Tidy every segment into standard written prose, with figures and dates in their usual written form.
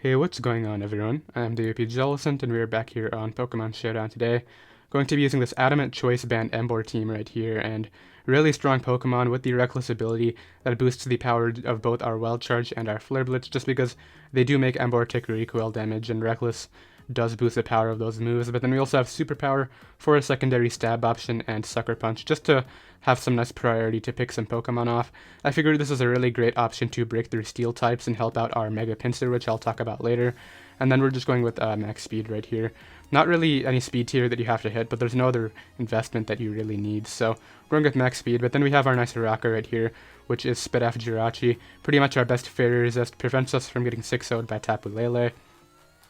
Hey, what's going on everyone? I'm the OPJellicent and we are back here on Pokemon Showdown today. Going to be using this Adamant Choice Band Emboar team right here, and really strong Pokemon with the Reckless ability that boosts the power of both our Wild Charge and our Flare Blitz, just because they do make Emboar take recoil damage, and Reckless does boost the power of those moves. But then we also have Superpower for a secondary stab option and Sucker Punch, just to have some nice priority to pick some Pokemon off. I figured this is a really great option to break through Steel types and help out our Mega Pinsir, which I'll talk about later. And then we're just going with max speed right here. Not really any speed tier that you have to hit, but there's no other investment that you really need. So we're going with max speed, but then we have our nice rocker right here, which is Spit F Jirachi. Pretty much our best fairy resist, prevents us from getting 6-0'd by Tapu Lele.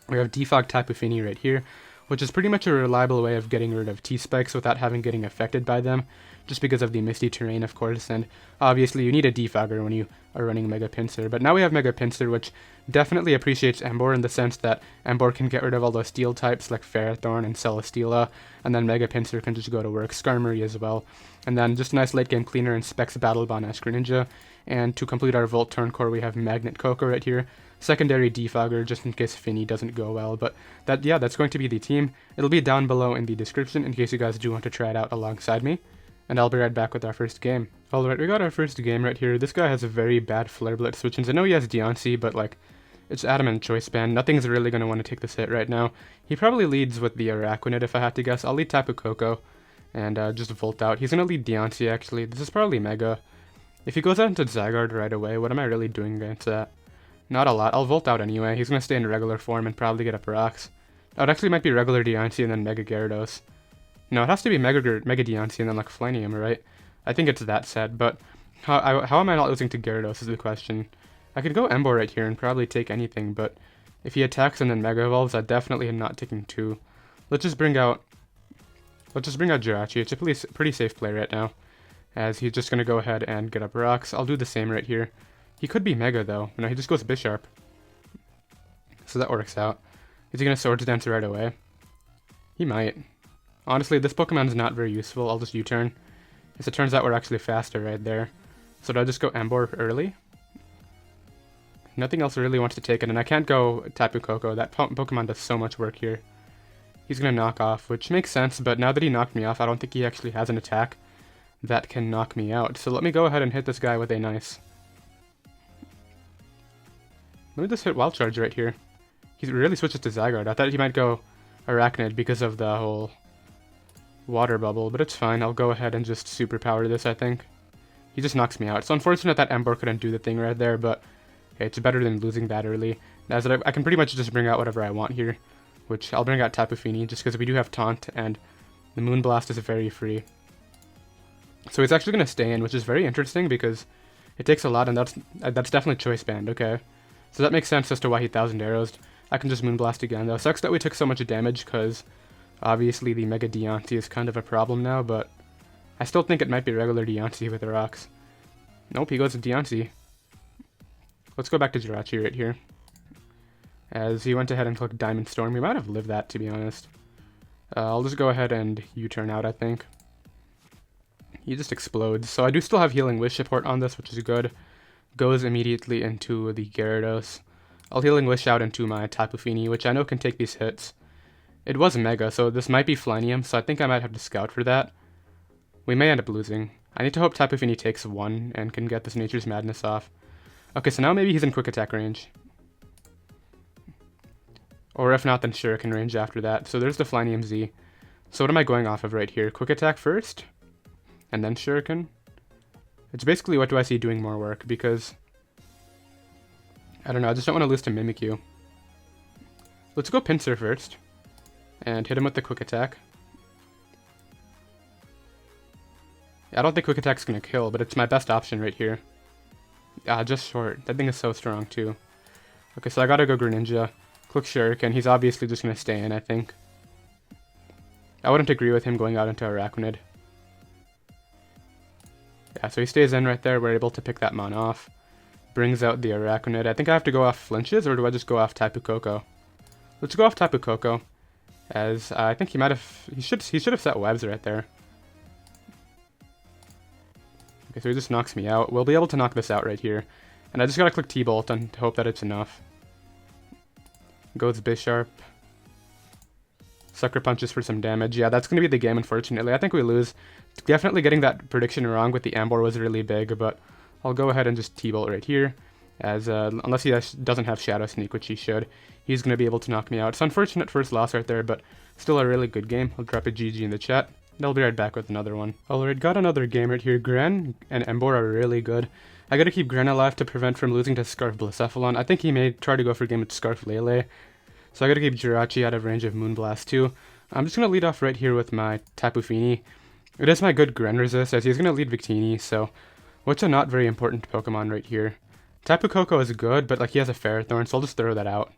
We have Defog Tapu Fini right here, which is pretty much a reliable way of getting rid of T-Spikes without getting affected by them, just because of the Misty terrain, of course, and obviously you need a Defogger when you are running Mega Pinsir. But now we have Mega Pinsir, which definitely appreciates Emboar in the sense that Emboar can get rid of all those Steel types like Ferrothorn and Celesteela, and then Mega Pinsir can just go to work, Skarmory as well. And then just a nice late game cleaner and Specs Battle Bond as Greninja, and to complete our Volt Turn Core we have Magnet Coco right here. Secondary Defogger just in case Fini doesn't go well, but that's going to be the team. It'll be down below in the description in case you guys do want to try it out alongside me, and I'll be right back with our first game. Alright, we got our first game right here. This guy has a very bad Flare Blitz, which means I know he has Deontay, but like, it's Adamant Choice Band. Nothing's really going to want to take this hit right now. He probably leads with the Araquanid if I had to guess. I'll lead Tapu Koko and just Volt out. He's going to lead Deontay actually. This is probably Mega. If he goes out into Zygarde right away, what am I really doing against that? Not a lot. I'll Volt out anyway. He's going to stay in regular form and probably get up rocks. Oh, it actually might be regular Deontay and then Mega Gyarados. No, it has to be Mega Deontay and then like Flanium, right? I think it's that set, but how am I not losing to Gyarados is the question. I could go Emboar right here and probably take anything, but if he attacks and then Mega Evolves, I definitely am not taking two. Let's just bring out Jirachi. It's a pretty safe play right now, as he's just going to go ahead and get up rocks. I'll do the same right here. He could be Mega though. No, he just goes Bisharp. So that works out. Is he going to Swords Dance right away? He might. Honestly, this Pokemon is not very useful. I'll just U-turn. As it turns out, we're actually faster right there. So do I just go Emboar early? Nothing else really wants to take it, and I can't go Tapu Koko. That Pokemon does so much work here. He's going to knock off, which makes sense, but now that he knocked me off, I don't think he actually has an attack that can knock me out. So let me go ahead and hit this guy with a nice... Let me just hit Wild Charge right here. He really switches to Zygarde. I thought he might go Arachnid because of the whole water bubble, but it's fine. I'll go ahead and just Superpower this, I think. He just knocks me out. It's unfortunate that Emboar couldn't do the thing right there, but hey, it's better than losing that early. As I can pretty much just bring out whatever I want here, which I'll bring out Tapu Fini, just because we do have Taunt, and the Moonblast is very free. So he's actually going to stay in, which is very interesting, because it takes a lot, and that's definitely Choice Band, okay. So that makes sense as to why he 1000 arrows. I can just Moonblast again, though. Sucks that we took so much damage, because obviously the Mega Deontay is kind of a problem now, but I still think it might be regular Deontay with the rocks. Nope, he goes to Deontay. Let's go back to Jirachi right here, as he went ahead and clicked Diamond Storm. We might have lived that, to be honest. I'll just go ahead and U-turn out, I think. He just explodes. So I do still have Healing Wish support on this, which is good. Goes immediately into the Gyarados. I'll Healing Wish out into my Tapu Fini, which I know can take these hits. It was Mega, so this might be Flanium, so I think I might have to scout for that. We may end up losing. I need to hope Tapu Fini takes one and can get this Nature's Madness off. Okay, so now maybe he's in Quick Attack range. Or if not, then Shuriken range after that. So there's the Flanium Z. So what am I going off of right here? Quick Attack first? And then Shuriken? It's basically what do I see doing more work, because I don't know, I just don't want to lose to Mimikyu. Let's go Pinsir first, and hit him with the Quick Attack. I don't think Quick Attack's going to kill, but it's my best option right here. Just short. That thing is so strong too. Okay, so I gotta go Greninja. Click Shuriken. He's obviously just going to stay in, I think. I wouldn't agree with him going out into Araquanid. Yeah, so he stays in right there. We're able to pick that Mon off. Brings out the Araquanid. I think I have to go off Flinches, or do I just go off Tapu Koko? Let's go off Tapu Koko, as I think he might have... He should have set webs right there. Okay, so he just knocks me out. We'll be able to knock this out right here. And I just gotta click T-Bolt and hope that it's enough. Goes Bisharp. Sucker Punches for some damage. Yeah, that's going to be the game, unfortunately. I think we lose. Definitely getting that prediction wrong with the Emboar was really big, but I'll go ahead and just T-Bolt right here, as unless he doesn't have Shadow Sneak, which he should, he's going to be able to knock me out. It's unfortunate first loss right there, but still a really good game. I'll drop a GG in the chat, and I'll be right back with another one. Alright, got another game right here. Gren and Emboar are really good. I gotta keep Gren alive to prevent from losing to Scarf Blacephalon. I think he may try to go for a game with Scarf Lele, so I gotta keep Jirachi out of range of Moonblast too. I'm just gonna lead off right here with my Tapu Fini. It is my good Gren resist, as he's gonna lead Victini, so which a not very important Pokemon right here. Tapu Koko is good, but like he has a Ferrothorn, so I'll just throw that out.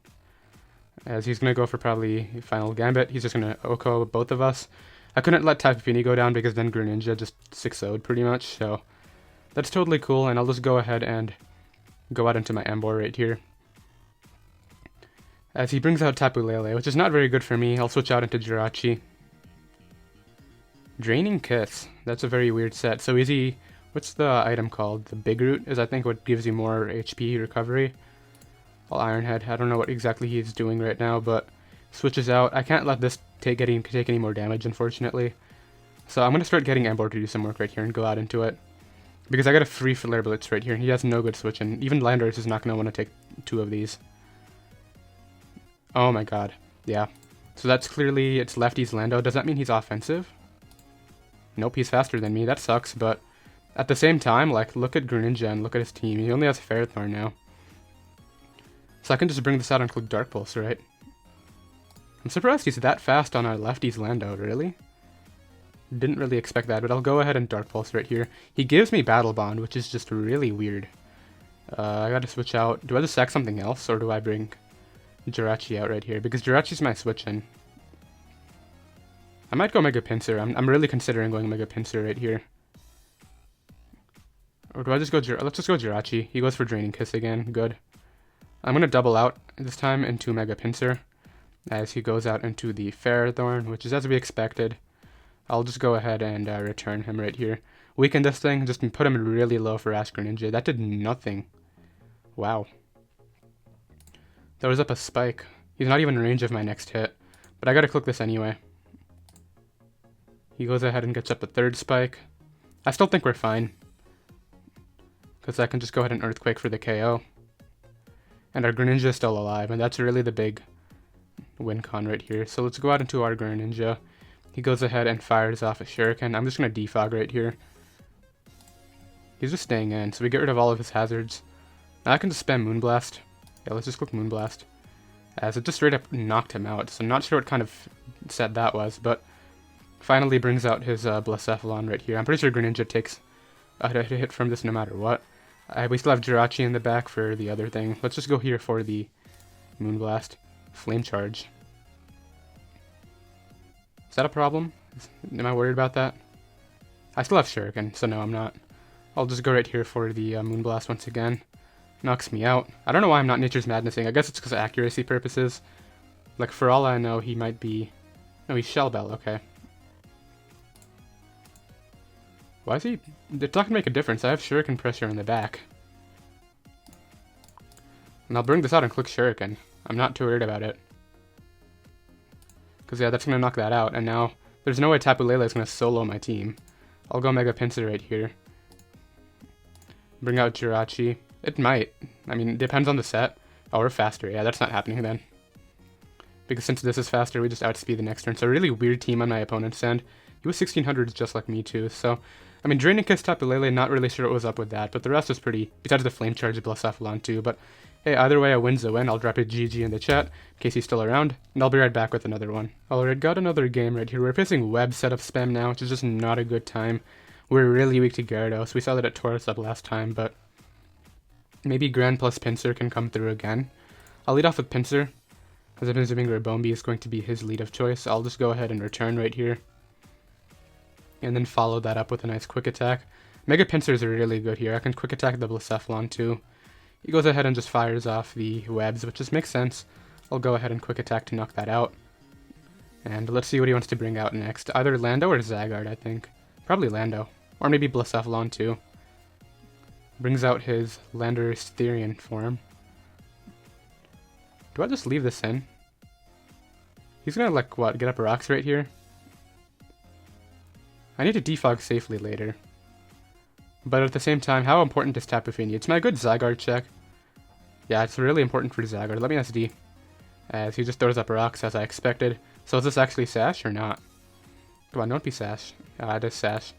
As he's gonna go for probably Final Gambit, he's just gonna Oko both of us. I couldn't let Tapu Fini go down because then Greninja just 6-0'd pretty much, so that's totally cool, and I'll just go ahead and go out into my Emboar right here. As he brings out Tapu Lele, which is not very good for me, I'll switch out into Jirachi. Draining Kiss. That's a very weird set. So is he... What's the item called? The Big Root is, I think, what gives you more HP recovery. I'll Iron Head. I don't know what exactly he's doing right now, but switches out. I can't let this take any more damage, unfortunately. So I'm going to start getting Emboar to do some work right here and go out into it. Because I got a free Flare Blitz right here, and he has no good switch, and even Landorus is not going to want to take 2 of these. Oh my god. Yeah. So that's clearly, it's lefty's Lando. Does that mean he's offensive? Nope, he's faster than me. That sucks, but at the same time, like, look at Greninja and look at his team. He only has Ferrothorn now. So I can just bring this out and click Dark Pulse, right? I'm surprised he's that fast on our lefty's Lando, really? Didn't really expect that, but I'll go ahead and Dark Pulse right here. He gives me Battle Bond, which is just really weird. I gotta switch out. Do I just sack something else, or do I bring Jirachi out right here? Because Jirachi's my switch-in. I might go Mega Pinsir. I'm really considering going Mega Pinsir right here. Or do I just go let's just go Jirachi. He goes for Draining Kiss again. Good. I'm going to double out this time into Mega Pinsir, as he goes out into the Ferrothorn, which is as we expected. I'll just go ahead and return him right here. Weaken this thing, just put him really low for Ash Greninja. That did nothing. Wow. Throws up a spike. He's not even in range of my next hit, but I gotta click this anyway. He goes ahead and gets up the 3rd spike. I still think we're fine, because I can just go ahead and Earthquake for the KO. And our Greninja is still alive, and that's really the big win con right here. So let's go out into our Greninja. He goes ahead and fires off a Shuriken. I'm just going to Defog right here. He's just staying in, so we get rid of all of his hazards. Now I can just spam Moonblast. Yeah, let's just click Moonblast, as it just straight up knocked him out. So I'm not sure what kind of set that was, but finally brings out his Blacephalon right here. I'm pretty sure Greninja takes a hit from this no matter what. We still have Jirachi in the back for the other thing. Let's just go here for the Moonblast. Flame Charge. Is that a problem? Am I worried about that? I still have Shuriken, so no, I'm not. I'll just go right here for the Moonblast once again. Knocks me out. I don't know why I'm not Nature's Madnessing. I guess it's because of accuracy purposes. Like, for all I know, he might be... No, he's Shell Bell, okay. Why is he... It's not going to make a difference. I have Shuriken pressure in the back. And I'll bring this out and click Shuriken. I'm not too worried about it. Because, yeah, that's going to knock that out. And now, there's no way Tapu Lele is going to solo my team. I'll go Mega Pinsir right here. Bring out Jirachi. It might. I mean, it depends on the set. Oh, we're faster. Yeah, that's not happening then. Because since this is faster, we just outspeed the next turn. So a really weird team on my opponent's end. He was 1600s just like me too, so... I mean, Draining Kiss, Tapu Lele, not really sure what was up with that, but the rest was pretty... Besides the Flame Charge, Blacephalon too, but... Hey, either way, a win's a win. I'll drop a GG in the chat, in case he's still around, and I'll be right back with another one. Alright, got another game right here. We're facing web setup spam now, which is just not a good time. We're really weak to Gyarados. We saw that at Taurus up last time, but... Maybe Gran plus Pinsir can come through again. I'll lead off with Pinsir, as I'm assuming Rabombi is going to be his lead of choice. I'll just go ahead and return right here. And then follow that up with a nice quick attack. Mega Pinsir is really good here. I can quick attack the Blacephalon too. He goes ahead and just fires off the webs, which just makes sense. I'll go ahead and quick attack to knock that out. And let's see what he wants to bring out next. Either Lando or Zygarde, I think. Probably Lando. Or maybe Blacephalon too. Brings out his Landorus Therian form. Do I just leave this in? He's gonna, like, what, get up rocks right here? I need to defog safely later. But at the same time, how important is Tapu Fini? It's my good Zygarde check. Yeah, it's really important for Zygarde. Let me SD. As he just throws up rocks as I expected. So is this actually Sash or not? Come on, don't be Sash. It is Sash.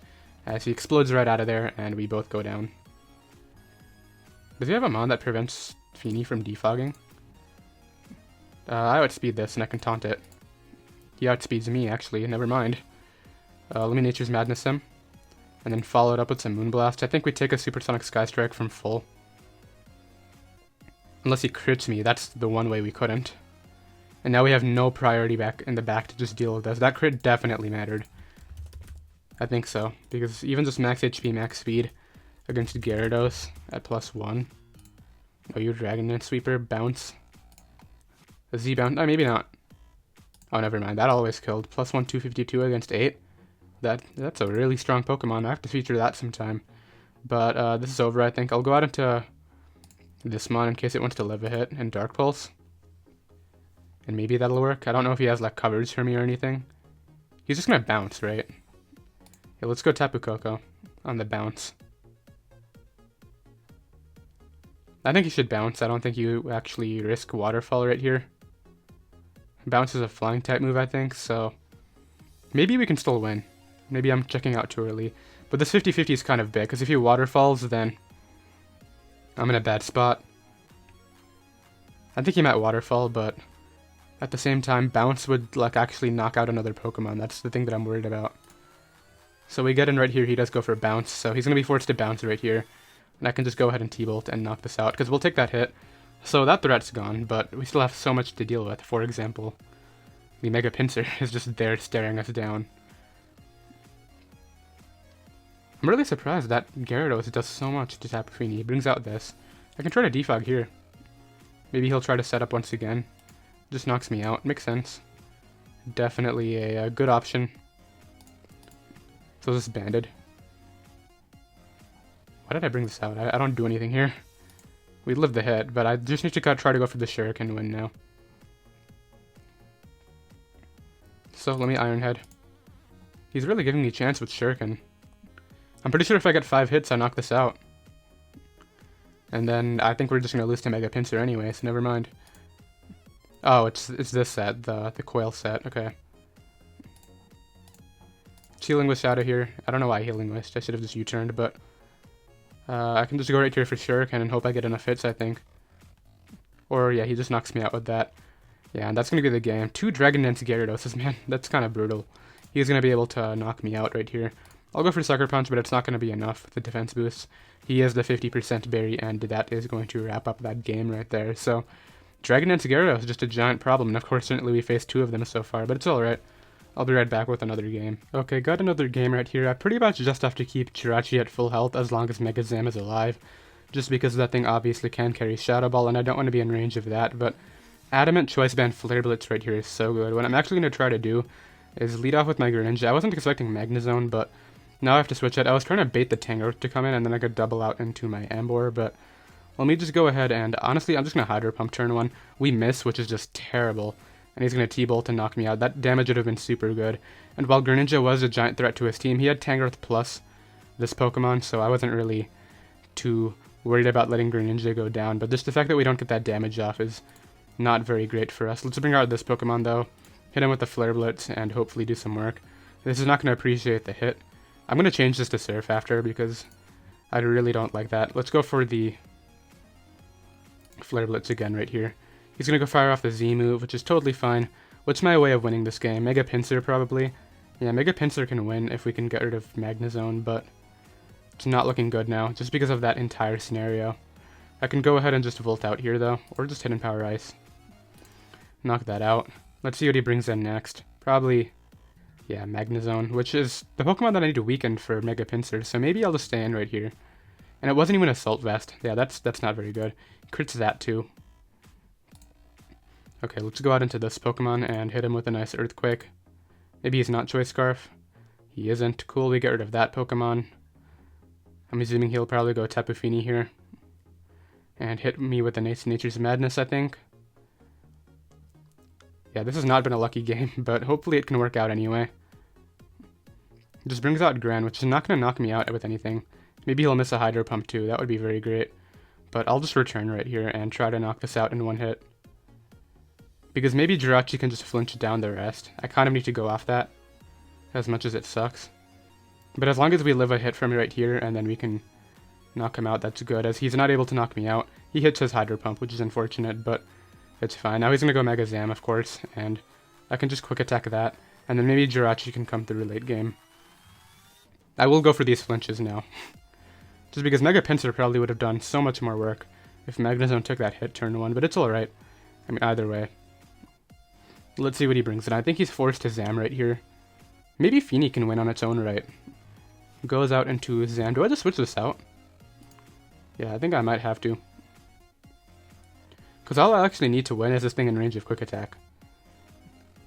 As he explodes right out of there, and we both go down. Does he have a mon that prevents Fini from defogging? I outspeed this, and I can taunt it. He outspeeds me, actually. Never mind. Let me Nature's Madness him. And then follow it up with some Moonblast. I think we take a Supersonic Sky Strike from full. Unless he crits me, that's the one way we couldn't. And now we have no priority back in the back to just deal with this. That crit definitely mattered. I think so, because even just max HP, max speed against Gyarados at +1. Oh, you Dragon Dance Sweeper, bounce. A Z bounce, maybe not. Oh, never mind, that always killed. +1, 252 against 8. That's a really strong Pokemon. I have to feature that sometime. But this is over, I think. I'll go out into this mon in case it wants to live a hit, and Dark Pulse. And maybe that'll work. I don't know if he has, like, coverage for me or anything. He's just gonna bounce, right? Yeah, let's go Tapu Koko on the bounce. I think you should bounce. I don't think you actually risk Waterfall right here. Bounce is a flying type move, I think, so maybe we can still win. Maybe I'm checking out too early. But this 50-50 is kind of big, because if he Waterfalls, then I'm in a bad spot. I think he might Waterfall, but at the same time, bounce would, like, actually knock out another Pokemon. That's the thing that I'm worried about. So we get in right here. He does go for bounce, so he's going to be forced to bounce right here. And I can just go ahead and T-Bolt and knock this out, because we'll take that hit. So that threat's gone, but we still have so much to deal with. For example, the Mega Pinsir is just there staring us down. I'm really surprised that Gyarados does so much to Tapu Fini. He brings out this. I can try to defog here. Maybe he'll try to set up once again. Just knocks me out. Makes sense. Definitely a good option. So this is banded. Why did I bring this out? I don't do anything here. We live the hit, but I just need to try to go for the Shuriken win now. So let me Iron Head. He's really giving me a chance with Shuriken. I'm pretty sure if I get 5 hits, I knock this out. And then I think we're just going to lose to Mega Pinsir anyway, so never mind. Oh, it's this set, the Coil set, okay. Healing Wish out of here. I don't know why I Healing Wished. I should have just U-turned, but I can just go right here for Shuriken and hope I get enough hits, I think. Or, yeah, he just knocks me out with that. Yeah, and that's going to be the game. 2 Dragon Dance Gyarados, man. That's kind of brutal. He's going to be able to knock me out right here. I'll go for Sucker Punch, but it's not going to be enough with the defense boost. He is the 50% berry, and that is going to wrap up that game right there. So, Dragon Dance Gyarados is just a giant problem, and of course, certainly we faced 2 of them so far, but it's alright. I'll be right back with another game. Okay, got another game right here. I pretty much just have to keep Jirachi at full health as long as Mega Zam is alive, just because that thing obviously can carry Shadow Ball, and I don't want to be in range of that, but Adamant Choice Band Flare Blitz right here is so good. What I'm actually going to try to do is lead off with my Greninja. I wasn't expecting Magnezone, but now I have to switch it. I was trying to bait the Tangrowth to come in, and then I could double out into my Emboar, but let me just go ahead and, honestly, I'm just going to Hydro Pump turn 1. We miss, which is just terrible, and he's going to T-Bolt and knock me out. That damage would have been super good, and while Greninja was a giant threat to his team, he had Tangrowth plus this Pokemon, so I wasn't really too worried about letting Greninja go down, but just the fact that we don't get that damage off is not very great for us. Let's bring out this Pokemon, though, hit him with the Flare Blitz, and hopefully do some work. This is not going to appreciate the hit. I'm going to change this to Surf after, because I really don't like that. Let's go for the Flare Blitz again right here. He's going to go fire off the Z move, which is totally fine. What's my way of winning this game? Mega Pinsir, probably. Yeah, Mega Pinsir can win if we can get rid of Magnezone, but it's not looking good now, just because of that entire scenario. I can go ahead and just Volt out here, though, or just Hidden Power Ice. Knock that out. Let's see what he brings in next. Probably, yeah, Magnezone, which is the Pokemon that I need to weaken for Mega Pinsir, so maybe I'll just stay in right here. And it wasn't even Assault Vest. Yeah, that's not very good. Crits that, too. Okay, let's go out into this Pokemon and hit him with a nice Earthquake. Maybe he's not Choice Scarf. He isn't. Cool, we get rid of that Pokemon. I'm assuming he'll probably go Tapu Fini here. And hit me with a Nature's Madness, I think. Yeah, this has not been a lucky game, but hopefully it can work out anyway. Just brings out Gran, which is not going to knock me out with anything. Maybe he'll miss a Hydro Pump too, that would be very great. But I'll just return right here and try to knock this out in one hit. Because maybe Jirachi can just flinch down the rest. I kind of need to go off that, as much as it sucks. But as long as we live a hit from right here, and then we can knock him out, that's good. As he's not able to knock me out, he hits his Hydro Pump, which is unfortunate, but it's fine. Now he's going to go Mega Zam, of course, and I can just quick attack that, and then maybe Jirachi can come through late game. I will go for these flinches now. Just because Mega Pinsir probably would have done so much more work if Magnezone took that hit turn 1, but it's alright. I mean, either way. Let's see what he brings in. I think he's forced to Zam right here. Maybe Fini can win on its own right. Goes out into Zam. Do I just switch this out? Yeah, I think I might have to. Because all I actually need to win is this thing in range of Quick Attack.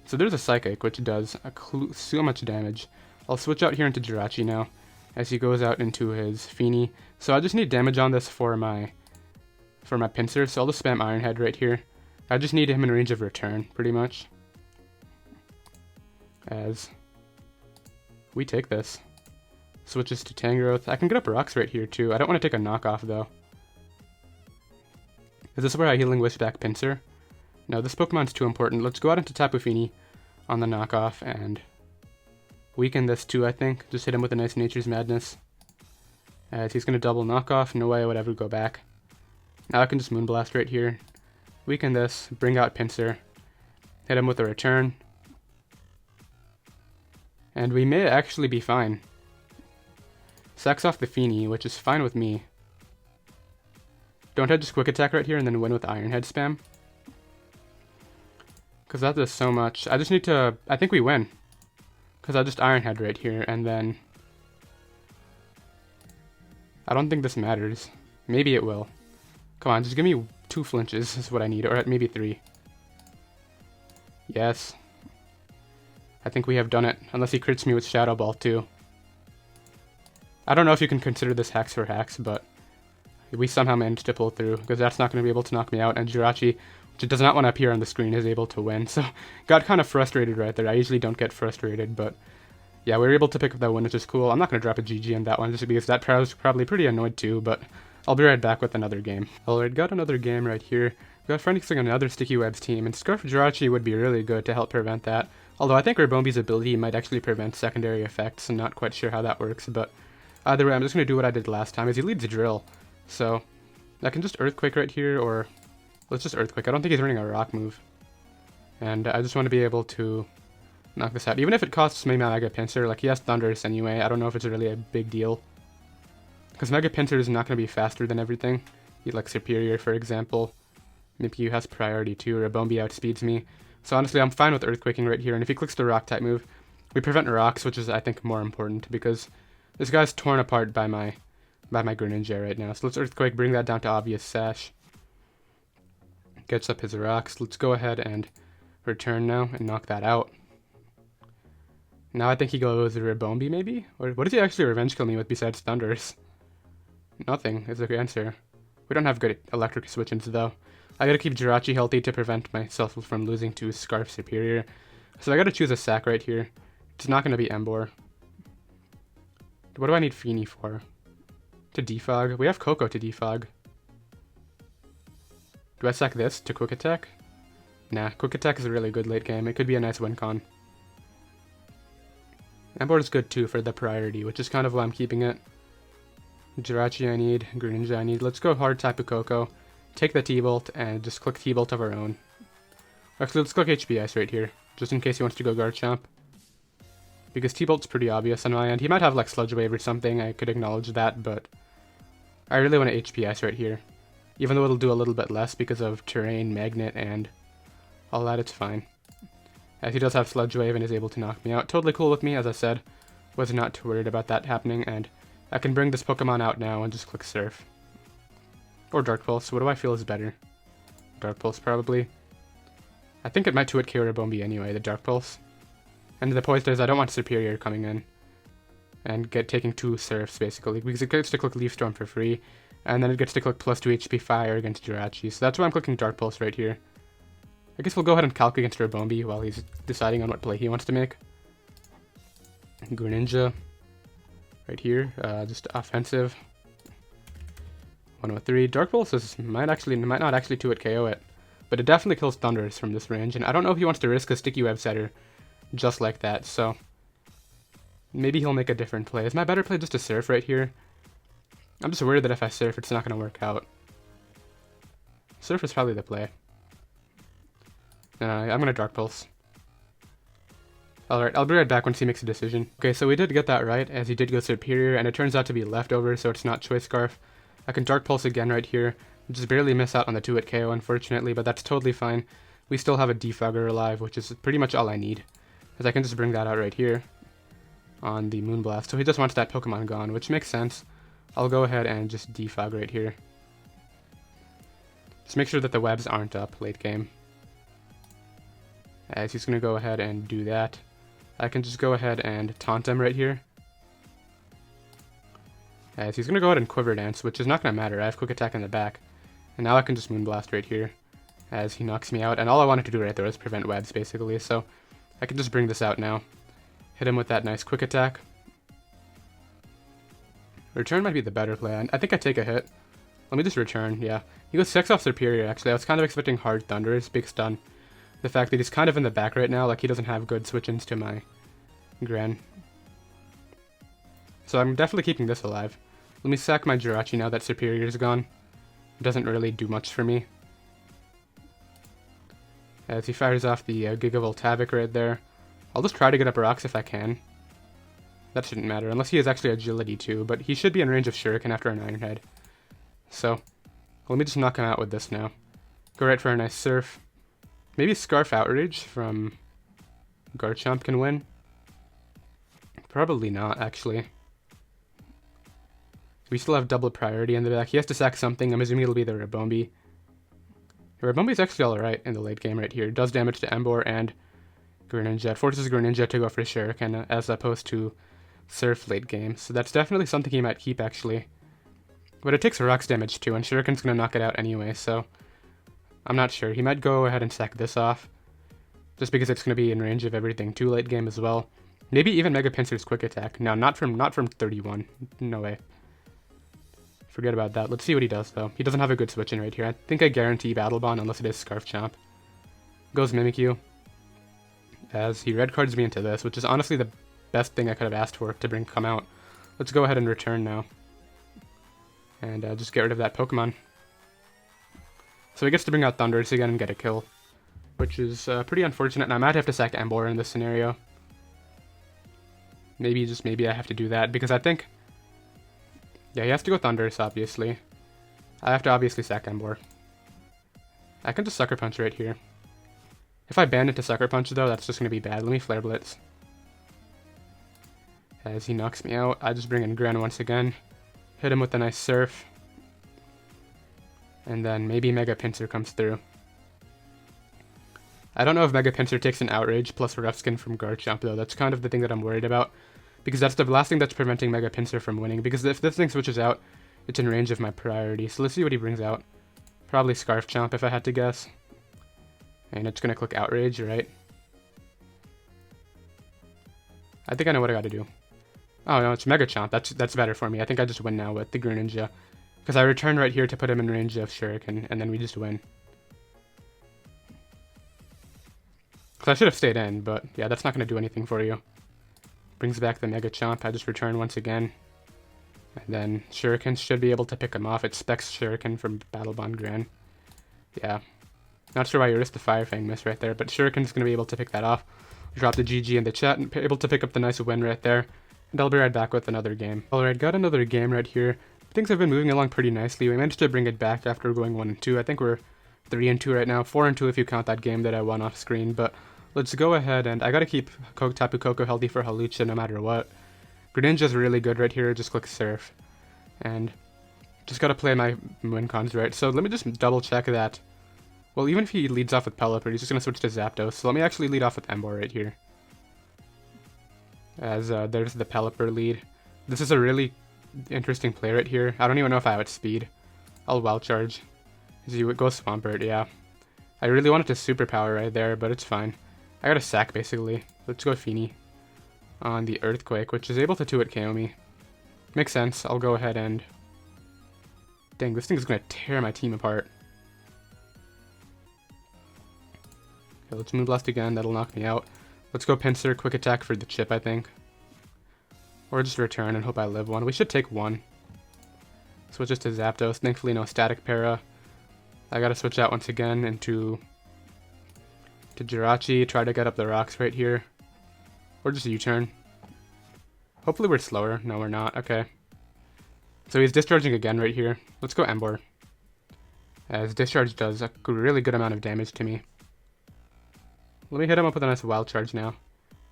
So there's a Psychic, which does so much damage. I'll switch out here into Jirachi now, as he goes out into his Fini. So I just need damage on this for my Pinsir, so I'll just spam Iron Head right here. I just need him in range of return, pretty much. As we take this. Switches to Tangrowth. I can get up rocks right here too. I don't want to take a knockoff though. Is this where I Healing Wish back Pinsir? No, this Pokemon's too important. Let's go out into Tapu Fini on the knockoff and weaken this too, I think. Just hit him with a nice Nature's Madness. As he's going to double knockoff. No way I would ever go back. Now I can just Moonblast right here. Weaken this. Bring out Pinsir. Hit him with a return. And we may actually be fine. Sacks off the Fini, which is fine with me. Don't I just Quick Attack right here and then win with Iron Head spam? Because that does so much. I just need to... I think we win. Because I'll just Iron Head right here and then... I don't think this matters. Maybe it will. Come on, just give me 2 flinches is what I need. Or maybe 3. Yes. I think we have done it. Unless he crits me with Shadow Ball too. I don't know if you can consider this hacks for hacks, but we somehow managed to pull through, because that's not going to be able to knock me out, and Jirachi, which does not want to appear on the screen, is able to win. So, got kind of frustrated right there. I usually don't get frustrated, but yeah, we were able to pick up that win, which is cool. I'm not going to drop a GG on that one, just because that crowd was probably pretty annoyed too, but I'll be right back with another game. Alright, got another game right here. We got Fenixing on another Sticky Webs team, and Scarf Jirachi would be really good to help prevent that. Although I think Rabombi's ability might actually prevent secondary effects. I'm not quite sure how that works, but either way, I'm just going to do what I did last time, is he leads Drill. So, I can just Earthquake right here, or let's just Earthquake. I don't think he's running a Rock move. And I just want to be able to knock this out. Even if it costs me my Mega Pinsir, like he has Thundurus anyway, I don't know if it's really a big deal. Because Mega Pinsir is not going to be faster than everything. He's like Superior, for example. Maybe he has priority too, or Rabombi outspeeds me. So honestly, I'm fine with Earthquaking right here, and if he clicks the Rock type move, we prevent Rocks, which is, I think, more important, because this guy's torn apart by my Greninja right now. So let's Earthquake, bring that down to obvious Sash. Gets up his Rocks. Let's go ahead and return now and knock that out. Now I think he goes Rabombi, maybe? Or what does he actually Revenge Kill me with besides Thundurus? Nothing is the answer. We don't have good electric switch-ins, though. I gotta keep Jirachi healthy to prevent myself from losing to Scarf Superior. So I gotta choose a sack right here. It's not gonna be Emboar. What do I need Fini for? To Defog? We have Coco to Defog. Do I sack this to Quick Attack? Nah, Quick Attack is a really good late game. It could be a nice win con. Emboar is good too for the priority, which is kind of why I'm keeping it. Jirachi I need, Greninja I need. Let's go hard Tapu Koko. Take the T-Bolt and just click T-Bolt of our own. Actually, let's click HP Ice right here, just in case he wants to go Garchomp. Because T-Bolt's pretty obvious on my end. He might have like Sludge Wave or something, I could acknowledge that, but I really want to HP Ice right here. Even though it'll do a little bit less because of terrain, magnet, and all that, it's fine. As he does have Sludge Wave and is able to knock me out. Totally cool with me, as I said. Was not too worried about that happening, and I can bring this Pokemon out now and just click Surf. Or Dark Pulse. What do I feel is better? Dark Pulse, probably. I think it might 2-hit KO Rabombi anyway, the Dark Pulse. And the point is, I don't want Superior coming in and taking 2 Surfs, basically, because it gets to click Leaf Storm for free, and then it gets to click +2 HP Fire against Jirachi. So that's why I'm clicking Dark Pulse right here. I guess we'll go ahead and calc against Rabombi while he's deciding on what play he wants to make. Greninja right here, just offensive. 103. Dark Pulse might not actually 2-hit KO it, but it definitely kills Thunders from this range, and I don't know if he wants to risk a sticky web setter just like that, so maybe he'll make a different play. Is my better play just to Surf right here? I'm just worried that if I Surf, it's not going to work out. Surf is probably the play. I'm going to Dark Pulse. Alright, I'll be right back once he makes a decision. Okay, so we did get that right, as he did go Superior, and it turns out to be Leftovers, so it's not Choice Scarf. I can Dark Pulse again right here. Just barely miss out on the 2-hit KO, unfortunately, but that's totally fine. We still have a Defogger alive, which is pretty much all I need, as I can just bring that out right here on the Moonblast. So he just wants that Pokemon gone, which makes sense. I'll go ahead and just Defog right here. Just make sure that the webs aren't up late game. As he's going to go ahead and do that. I can just go ahead and taunt him right here. As he's going to go ahead and Quiver Dance, which is not going to matter. I have Quick Attack in the back. And now I can just Moonblast right here as he knocks me out. And all I wanted to do right there was prevent webs, basically. So I can just bring this out now. Hit him with that nice Quick Attack. Return might be the better play. I think I take a hit. Let me just return, yeah. He goes 6 off Superior, actually. I was kind of expecting hard Thunders, big stun. The fact that he's kind of in the back right now, like he doesn't have good switch-ins to my Gran. So I'm definitely keeping this alive. Let me sack my Jirachi now that Superior is gone. It doesn't really do much for me. As he fires off the Gigavolt Havoc right there. I'll just try to get up rocks if I can. That shouldn't matter, unless he has actually Agility too, but he should be in range of Shuriken after an Iron Head. So, let me just knock him out with this now. Go right for a nice Surf. Maybe Scarf Outrage from Garchomp can win. Probably not, actually. We still have double priority in the back. He has to sack something. I'm assuming it'll be the Rabombi. The Rabombi's actually alright in the late game right here. Does damage to Emboar and Greninja. It forces Greninja to go for Shuriken as opposed to Surf late game. So that's definitely something he might keep, actually. But it takes Rocks damage too, and Shuriken's going to knock it out anyway, so I'm not sure. He might go ahead and sack this off, just because it's going to be in range of everything too late game as well. Maybe even Mega Pinsir's Quick Attack. No, not from 31. No way. Forget about that. Let's see what he does, though. He doesn't have a good switch in right here. I think I guarantee Battle Bond unless it is Scarf Chomp. Goes Mimikyu, as he red cards me into this, which is honestly the best thing I could have asked for to come out. Let's go ahead and return now. And just get rid of that Pokemon. So he gets to bring out Thunders again and get a kill, which is pretty unfortunate, and I might have to sack Emboar in this scenario. Maybe, just maybe I have to do that, because I think... Yeah, he has to go Thunders, obviously. I have to obviously sack Emboar. I can just Sucker Punch right here. If I ban into Sucker Punch, though, that's just going to be bad. Let me Flare Blitz. As he knocks me out, I just bring in Gran once again. Hit him with a nice Surf. And then maybe Mega Pinsir comes through. I don't know if Mega Pinsir takes an Outrage plus Rough Skin from Garchomp, though. That's kind of the thing that I'm worried about. Because that's the last thing that's preventing Mega Pinsir from winning. Because if this thing switches out, it's in range of my priority. So let's see what he brings out. Probably Scarf Chomp if I had to guess. And it's going to click Outrage, right? I think I know what I got to do. Oh no, it's Mega Chomp. That's better for me. I think I just win now with the Greninja. Because I return right here to put him in range of Shuriken, and then we just win. Because I should have stayed in, but yeah, that's not going to do anything for you. Brings back the Mega Chomp. I just return once again. And then Shuriken should be able to pick him off. It specs Shuriken from Battle Bond Gran. Yeah. Not sure why you risked the Fire Fang miss right there, but Shuriken's going to be able to pick that off. Drop the GG in the chat and able to pick up the nice win right there. And I'll be right back with another game. Alright, got another game right here. Things have been moving along pretty nicely. We managed to bring it back after going 1-2. I think we're 3-2 right now. 4-2 if you count that game that I won off screen. But let's go ahead, and I gotta keep Tapu Koko healthy for Hawlucha no matter what. Greninja's really good right here. Just click Surf. And just gotta play my Wincons right. So let me just double check that. Well, even if he leads off with Pelipper, he's just gonna switch to Zapdos. So let me actually lead off with Emboar right here. As there's the Pelipper lead. This is a really interesting play right here. I don't even know if I have its speed. I'll Wild Charge. As you go Swampert, yeah. I really wanted to Superpower right there, but it's fine. I got a sack, basically. Let's go Fini on the Earthquake, which is able to 2-hit KO me. Makes sense. I'll go ahead and... Dang, this thing is going to tear my team apart. Okay, let's Moonblast again. That'll knock me out. Let's go Pinsir, quick attack for the chip, I think. Or just return and hope I live one. We should take one. Switches to Zapdos. Thankfully, no static para. I gotta switch out once again into Jirachi. Try to get up the rocks right here. Or just U-turn. Hopefully we're slower. No, we're not. Okay. So he's discharging again right here. Let's go Emboar, as discharge does a really good amount of damage to me. Let me hit him up with a nice wild charge now,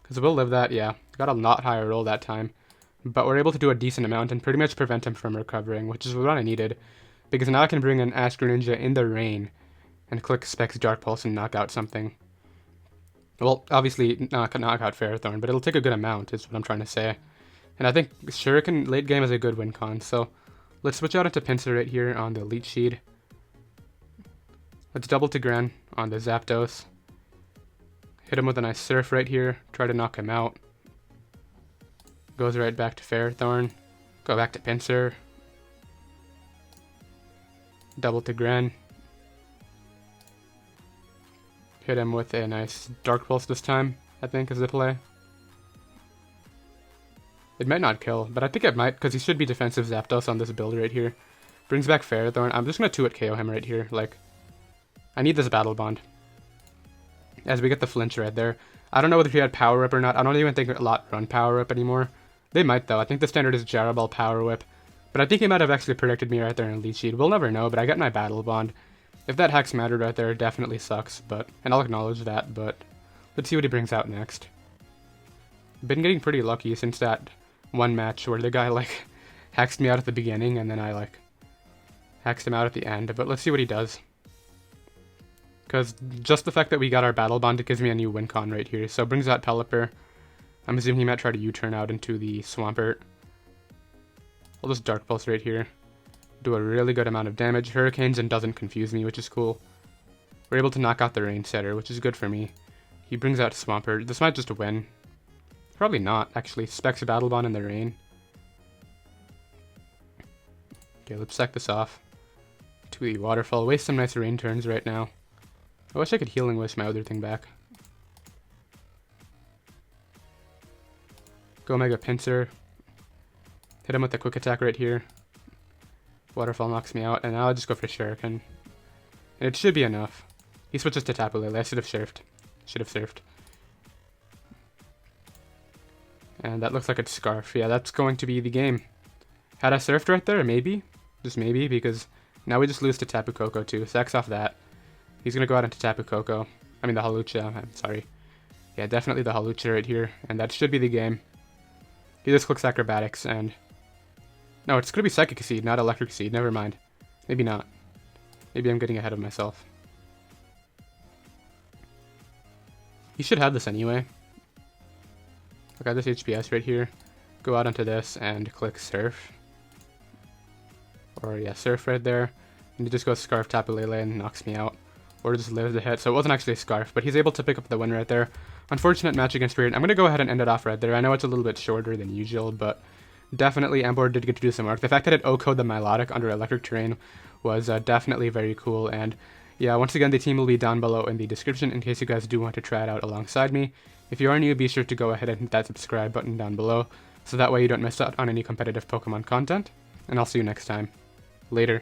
because we'll live that. Yeah, got a lot higher roll that time, but we're able to do a decent amount and pretty much prevent him from recovering, which is what I needed, because now I can bring an Astro Ninja in the rain and click Specs Dark Pulse and knock out something. Well, obviously not knock out Ferrothorn, but it'll take a good amount is what I'm trying to say. And I think Shuriken late game is a good win con, so let's switch out into Pinsirite here on the Leech Seed. Let's double to Gren on the Zapdos. Hit him with a nice Surf right here, try to knock him out. Goes right back to Ferrothorn. Go back to Pinsir. Double to Gren. Hit him with a nice Dark Pulse this time, I think, is the play. It might not kill, but I think it might, because he should be defensive Zapdos on this build right here. Brings back Ferrothorn. I'm just going to 2-hit KO him right here. Like, I need this Battle Bond. As we get the flinch right there. I don't know whether he had Power Whip or not. I don't even think a lot run Power Whip anymore. They might, though. I think the standard is Jaraball Power Whip. But I think he might have actually predicted me right there in Leech Seed. We'll never know, but I get my Battle Bond. If that Hex mattered right there, it definitely sucks, but... And I'll acknowledge that, but... Let's see what he brings out next. Been getting pretty lucky since that one match where the guy, like, hexed me out at the beginning, and then I, like, hexed him out at the end. But let's see what he does. Because just the fact that we got our Battle Bond, it gives me a new win con right here. So it brings out Pelipper. I'm assuming he might try to U-turn out into the Swampert. I'll just Dark Pulse right here. Do a really good amount of damage. Hurricanes and doesn't confuse me, which is cool. We're able to knock out the Rain Setter, which is good for me. He brings out Swampert. This might just win. Probably not, actually. Specs a Battle Bond in the Rain. Okay, let's sack this off to the Waterfall. Waste some nice Rain turns right now. I wish I could Healing Wish my other thing back. Go Mega Pinsir. Hit him with a quick attack right here. Waterfall knocks me out, and now I'll just go for Shuriken. And it should be enough. He switches to Tapu Lele. I should have surfed. And that looks like it's Scarf. Yeah, that's going to be the game. Had I surfed right there? Maybe. Just maybe, because now we just lose to Tapu Koko too. Sacks off that. He's going to go out into Tapu Koko. I mean the Hawlucha. I'm sorry. Yeah, definitely the Hawlucha right here. And that should be the game. He just clicks Acrobatics and... No, it's going to be Psychic Seed, not Electric Seed. Never mind. Maybe not. Maybe I'm getting ahead of myself. He should have this anyway. I got this HPS right here. Go out onto this and click Surf. Or yeah, Surf right there. And he just goes Scarf Tapu Lele and knocks me out. Or just lives the hit. So it wasn't actually a Scarf, but he's able to pick up the win right there. Unfortunate match against Spirit. I'm going to go ahead and end it off right there. I know it's a little bit shorter than usual, but definitely Emboar did get to do some work. The fact that it O-code the Milotic under Electric Terrain was definitely very cool. And yeah, once again, the team will be down below in the description in case you guys do want to try it out alongside me. If you are new, be sure to go ahead and hit that subscribe button down below, so that way you don't miss out on any competitive Pokemon content. And I'll see you next time. Later.